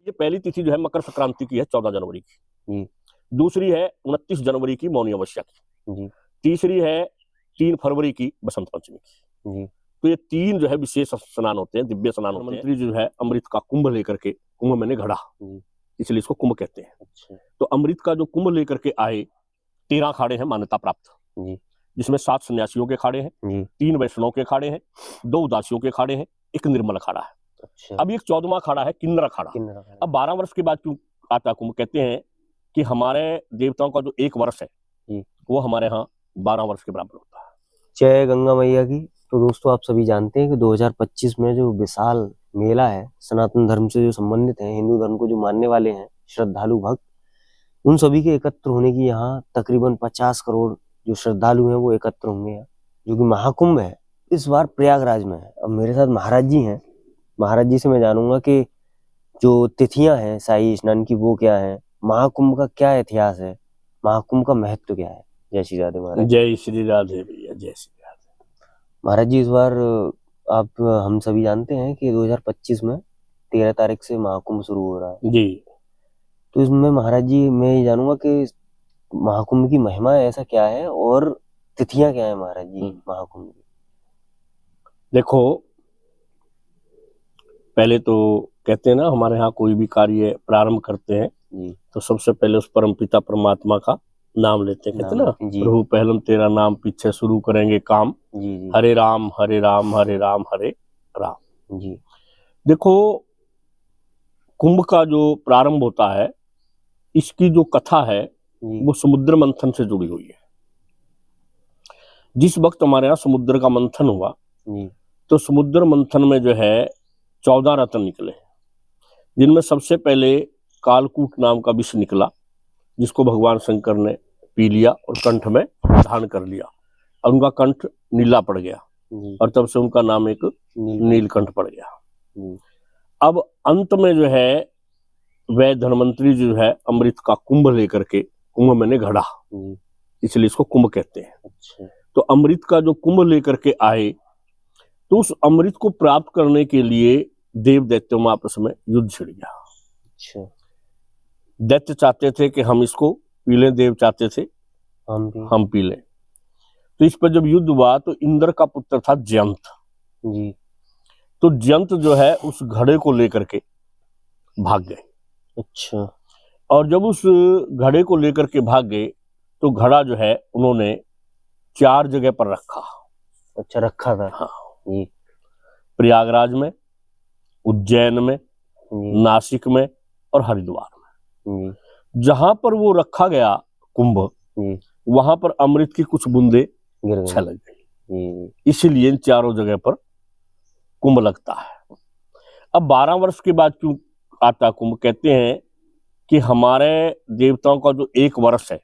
ये पहली तिथि जो है मकर संक्रांति की है 14 जनवरी की। दूसरी है 29 जनवरी की मौनी अमावस्या की। तीसरी है 3 फरवरी की बसंत पंचमी की। तो ये 3 जो है विशेष स्नान होते हैं, दिव्य स्नान होते हैं। मंत्री जो है अमृत का कुंभ लेकर के, कुंभ मैंने घड़ा, इसलिए इसको कुंभ कहते हैं। अच्छा। तो अमृत का जो कुंभ लेकर के आए, 13 अखाड़े हैं मान्यता प्राप्त, जिसमें 7 सन्यासियों के अखाड़े हैं, 3 वैष्णव के अखाड़े हैं, 2 उदासियों के अखाड़े हैं, 1 निर्मल अखाड़ा है। अच्छा। अब एक 14वां अखाड़ा है किन्नर अखाड़ा। अब 12 वर्ष के बाद क्यों आता कुंभ? कहते हैं कि हमारे देवताओं का जो 1 वर्ष है वो हमारे यहाँ 12 वर्ष के बराबर होता है। जय गंगा मैया की। तो दोस्तों, आप सभी जानते हैं कि 2025 में जो विशाल मेला है, सनातन धर्म से जो संबंधित है, हिंदू धर्म को जो मानने वाले हैं श्रद्धालु भक्त, उन सभी के एकत्र होने की यहाँ तकरीबन 50 करोड़ जो श्रद्धालु हैं वो एकत्र होंगे, जो कि महाकुंभ है इस बार प्रयागराज में है। अब मेरे साथ महाराज जी हैं, महाराज जी से मैं जानूंगा कि जो तिथियां हैं शाही स्नान की वो क्या है, महाकुंभ का क्या इतिहास है, महाकुंभ का महत्व क्या है। जय श्री राधे महाराज। जय श्री राधे भैया, जय श्री राधे। महाराज जी, इस बार आप हम सभी जानते हैं कि 2025 में 13 तारीख से महाकुंभ शुरू हो रहा है जी। तो इसमें महाराज जी मैं ये जानूंगा कि महाकुंभ की महिमा ऐसा क्या है और तिथियां क्या है महाराज जी महाकुंभ की। देखो, पहले तो कहते हैं ना, हमारे यहाँ कोई भी कार्य प्रारंभ करते हैं तो सबसे पहले उस परम पिता परमात्मा का नाम लेते हैं। कहते हैं ना, प्रभु पहलम तेरा नाम, पीछे शुरू करेंगे काम। हरे राम हरे राम हरे राम हरे राम। देखो, कुंभ का जो प्रारंभ होता है, इसकी जो कथा है वो समुद्र मंथन से जुड़ी हुई है। जिस वक्त हमारे यहाँ समुद्र का मंथन हुआ तो समुद्र मंथन में जो है 14 रत्न निकले, जिनमें सबसे पहले कालकूट नाम का विष निकला, जिसको भगवान शंकर ने पी लिया और कंठ में धारण कर लिया, और उनका कंठ नीला पड़ गया और तब से उनका नाम एक नीलकंठ पड़ गया। अब अंत में जो है वह धनवंतरी जो है अमृत का कुंभ लेकर के, कुंभ मैंने घड़ा, इसलिए इसको कुंभ कहते हैं। अच्छा। तो अमृत का जो कुंभ लेकर के आए, तो उस अमृत को प्राप्त करने के लिए देव दैत्यों में आपस में युद्ध छिड़ गया। अच्छा। दैत्य चाहते थे कि हम इसको पी लें, देव चाहते थे हम पी लें। तो इस पर जब युद्ध हुआ तो इंद्र का पुत्र था जयंत जी। तो जयंत जो है उस घड़े को लेकर के भाग गए। अच्छा। और जब उस घड़े को लेकर के भाग गए तो घड़ा जो है उन्होंने 4 जगह पर रखा। अच्छा, रखा था। हाँ, प्रयागराज में, उज्जैन में, नासिक में और हरिद्वार में। जहां पर वो रखा गया कुंभ, वहां पर अमृत की कुछ बूंदे छलक गई, इसलिए इन 4 जगह पर कुंभ लगता है। अब 12 वर्ष के बाद क्यों आता कुंभ? कहते हैं कि हमारे देवताओं का जो 1 वर्ष है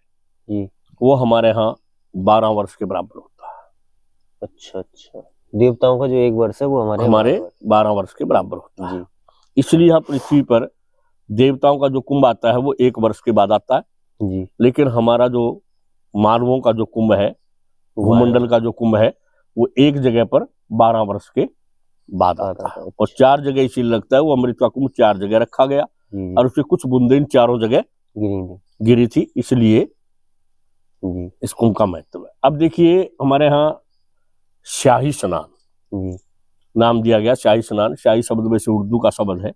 वो हमारे यहाँ 12 वर्ष के बराबर होता है। अच्छा अच्छा, देवताओं का जो 1 वर्ष है वो हमारे 12 वर्ष के बराबर होता है। इसलिए यहाँ पृथ्वी पर देवताओं का जो कुंभ आता है वो 1 वर्ष के बाद आता है जी। लेकिन हमारा जो मानवों का जो कुंभ है, भूमंडल का जो कुंभ है, वो 1 जगह पर 12 वर्ष के बाद आता है। और 4 जगह इसीलिए लगता है, वो अमृत का कुंभ 4 जगह रखा गया और उससे कुछ बूंदें इन 4 जगह गिरी थी, इसलिए इस कुंभ का महत्व है। अब देखिए, हमारे यहाँ शाही स्नान नाम दिया गया। शाही स्नान, शाही शब्द वैसे उर्दू का शब्द है,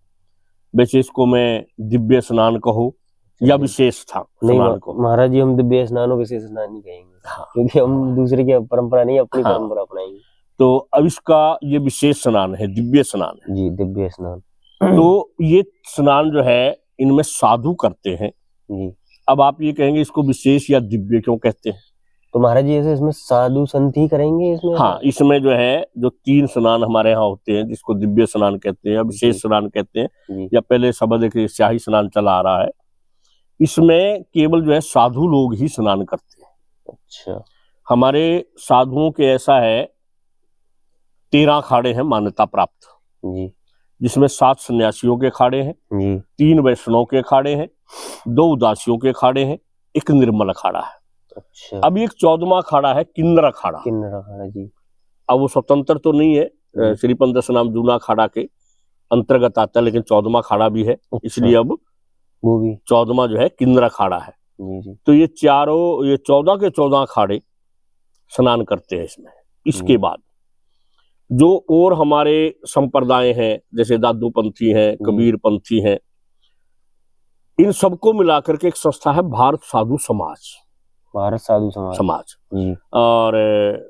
वैसे इसको मैं दिव्य स्नान कहूँ या विशेष स्नान को। महाराज जी, हम दिव्य स्नान और विशेष स्नान नहीं कहेंगे। हाँ। क्योंकि हम दूसरे की परंपरा नहीं, अपनी परंपरा अपनाएंगे। तो अब इसका ये विशेष स्नान है, दिव्य स्नान है जी, दिव्य स्नान। तो ये स्नान जो है इनमें साधु करते हैं जी। अब आप ये कहेंगे इसको विशेष या दिव्य क्यों कहते हैं? तो महाराज जी, ऐसे इसमें साधु संत ही करेंगे इसमें? हाँ, इसमें जो है जो 3 स्नान हमारे यहाँ होते हैं, जिसको दिव्य स्नान कहते हैं या विशेष स्नान कहते हैं, या पहले शब्द एक शाही स्नान चला आ रहा है, इसमें केवल जो है साधु लोग ही स्नान करते हैं। अच्छा। हमारे साधुओं के ऐसा है 13 अखाड़े हैं मान्यता प्राप्त जी, जिसमें 7 सन्यासियों के अखाड़े हैं, 3 वैष्णव के अखाड़े हैं, 2 उदासियों के अखाड़े हैं, 1 निर्मल अखाड़ा है। अच्छा। अब एक 14वां अखाड़ा है किन्नर अखाड़ा। किन्नर अखाड़ा जी। अब वो स्वतंत्र तो नहीं है, श्री 15 नाम जूना अखाड़ा के अंतर्गत आता है, लेकिन 14वां अखाड़ा भी है, इसलिए अब वो भी 14वां जो है किन्नर अखाड़ा है। जी जी तो ये 14 के 14 अखाड़े स्नान करते हैं इसमें। इसके बाद जो और हमारे संप्रदाय हैं, जैसे दादू पंथी हैं, कबीर पंथी हैं, इन सबको मिलाकर के एक संस्था है भारत साधु समाज। भारत साधु समाज जी और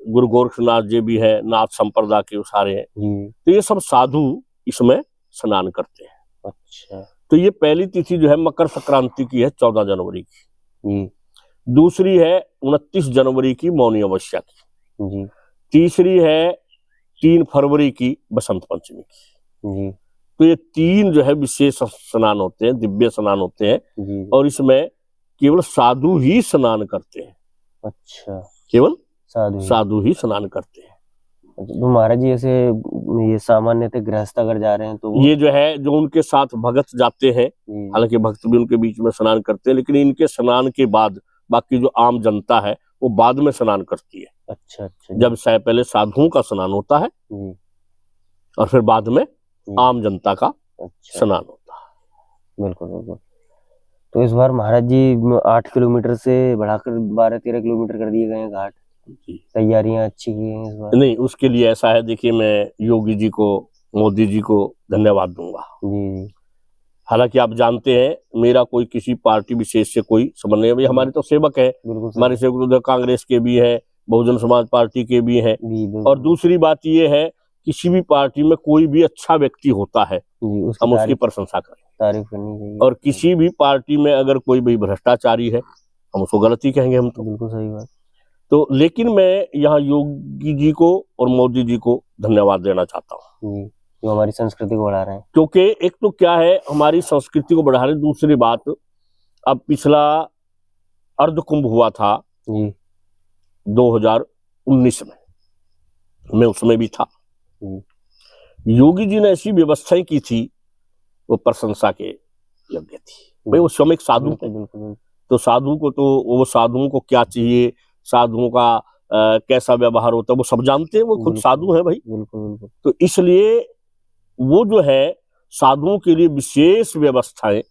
गुरु गोरखनाथ जी भी है, नाथ संप्रदाय के सारे हैं। जी। तो ये सब साधु इसमें स्नान करते हैं। अच्छा तो ये पहली तिथि जो है मकर संक्रांति की है, 14 जनवरी की जी दूसरी है 29 जनवरी की मौनी अमावस्या की जी तीसरी है 3 फरवरी की बसंत पंचमी की जी तो ये 3 जो है विशेष स्नान होते हैं, दिव्य स्नान होते हैं, जी। और इसमें केवल साधु ही स्नान करते हैं। अच्छा, केवल साधु साधु ही स्नान करते हैं। तो महाराज जी ऐसे ये सामान्यतः गृहस्थ अगर जा रहे हैं तो ये जो है जो उनके साथ भगत जाते हैं, हालांकि भक्त भी उनके बीच में स्नान करते हैं, लेकिन इनके स्नान के बाद बाकी जो आम जनता है वो बाद में स्नान करती है। अच्छा अच्छा। जब पहले साधुओं का स्नान होता है और फिर बाद में आम जनता का स्नान होता है। बिल्कुल बिल्कुल। तो इस बार महाराज जी 8 किलोमीटर से बढ़ाकर 12-13 किलोमीटर कर दिए गए हैं घाट। तैयारियां अच्छी की हैं इस बार? नहीं, उसके लिए ऐसा है, देखिए मैं योगी जी को, मोदी जी को धन्यवाद दूंगा। जी। हालांकि आप जानते हैं मेरा कोई किसी पार्टी विशेष से कोई संबंध नहीं है, भाई हमारे तो सेवक है, हमारे सेवक तो कांग्रेस के भी हैं, बहुजन समाज पार्टी के भी हैं। और दूसरी बात ये है, किसी भी पार्टी में कोई भी अच्छा व्यक्ति होता है हम उसकी प्रशंसा करें, तारीफ करनी चाहिए। और किसी भी पार्टी में अगर कोई भी भ्रष्टाचारी है हम उसको गलत ही कहेंगे, हम तो। बिल्कुल सही बात। तो लेकिन मैं यहाँ योगी जी को और मोदी जी को धन्यवाद देना चाहता हूँ, जो हमारी संस्कृति को बढ़ा रहे हैं। क्योंकि एक तो क्या है, हमारी संस्कृति को बढ़ा रहे, दूसरी बात अब पिछला अर्ध कुंभ हुआ था 2019 में, मैं उसमें भी था। योगी जी ने ऐसी व्यवस्थाएं की थी वो प्रशंसा के योग्य थी। भाई वो स्वयं एक साधु थे, तो साधु को तो वो साधुओं को क्या चाहिए, साधुओं का कैसा व्यवहार होता है वो सब जानते हैं, वो खुद साधु हैं भाई। तो इसलिए वो जो है साधुओं के लिए विशेष व्यवस्थाएं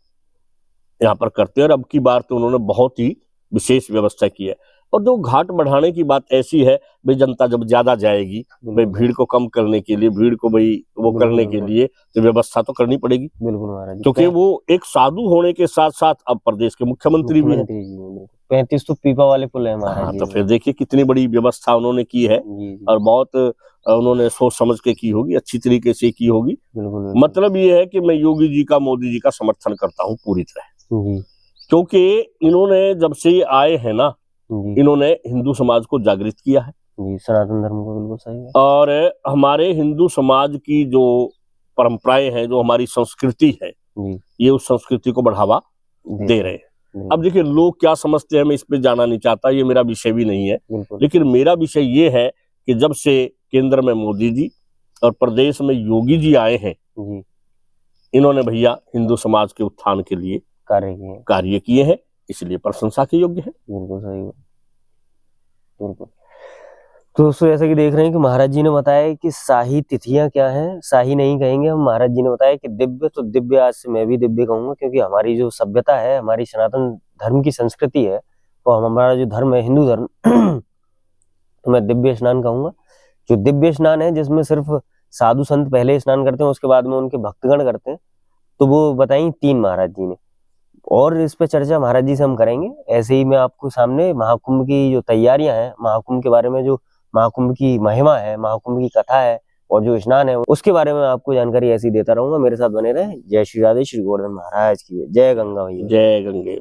यहाँ पर करते हैं, और अब की बार तो उन्होंने बहुत ही विशेष व्यवस्था की है। और जो घाट बढ़ाने की बात ऐसी है, भाई जनता जब ज्यादा जाएगी, भाई भीड़ को कम करने के लिए, भीड़ को भाई वो करने के लिए तो व्यवस्था तो करनी पड़ेगी। बिल्कुल महाराज, क्योंकि वो एक साधु होने के साथ साथ अब प्रदेश के मुख्यमंत्री भी हैं। 35 तो पीपा वाले पुल है महाराज। तो फिर देखिए कितनी बड़ी व्यवस्था उन्होंने की है, और बहुत उन्होंने सोच समझ के की होगी, अच्छी तरीके से की होगी। मतलब ये है कि मैं योगी जी का, मोदी जी का समर्थन करता हूँ पूरी तरह, क्योंकि इन्होंने जब से ये आए हैं ना, इन्होंने हिंदू समाज को जागृत किया है, सनातन धर्म को। बिल्कुल सही है। और हमारे हिंदू समाज की जो परंपराएं हैं, जो हमारी संस्कृति है, ये उस संस्कृति को बढ़ावा दे रहे हैं। अब देखिए लोग क्या समझते हैं, मैं इस पे जाना नहीं चाहता, ये मेरा विषय भी नहीं है, लेकिन मेरा विषय ये है कि जब से केंद्र में मोदी जी और प्रदेश में योगी जी आए हैं, इन्होंने भैया हिंदू समाज के उत्थान के लिए कार्य किए हैं, इसलिए प्रशंसा के योग्य है। बिल्कुल सही बात। बिल्कुल। तो दोस्तों जैसा कि देख रहे हैं कि महाराज जी ने बताया कि शाही तिथियां क्या हैं, शाही नहीं कहेंगे हम, महाराज जी ने बताया कि दिव्य, तो दिव्य आज से मैं भी दिव्य कहूंगा, क्योंकि हमारी जो सभ्यता है, हमारी सनातन धर्म की संस्कृति है, वो हमारा जो धर्म है हिंदू धर्म तो मैं दिव्य स्नान कहूंगा। जो दिव्य स्नान है जिसमें सिर्फ साधु संत पहले स्नान करते हैं, उसके बाद में उनके भक्तगण करते हैं, तो वो बताई 3 महाराज जी ने, और इस पे चर्चा महाराज जी से हम करेंगे। ऐसे ही मैं आपको सामने महाकुंभ की जो तैयारियां हैं, महाकुंभ के बारे में, जो महाकुंभ की महिमा है, महाकुंभ की कथा है, और जो स्नान है, उसके बारे में आपको जानकारी ऐसी देता रहूंगा। मेरे साथ बने रहे। जय श्री राधे, श्री गोवर्धन महाराज की जय। गंगा भैया, जय गंगे।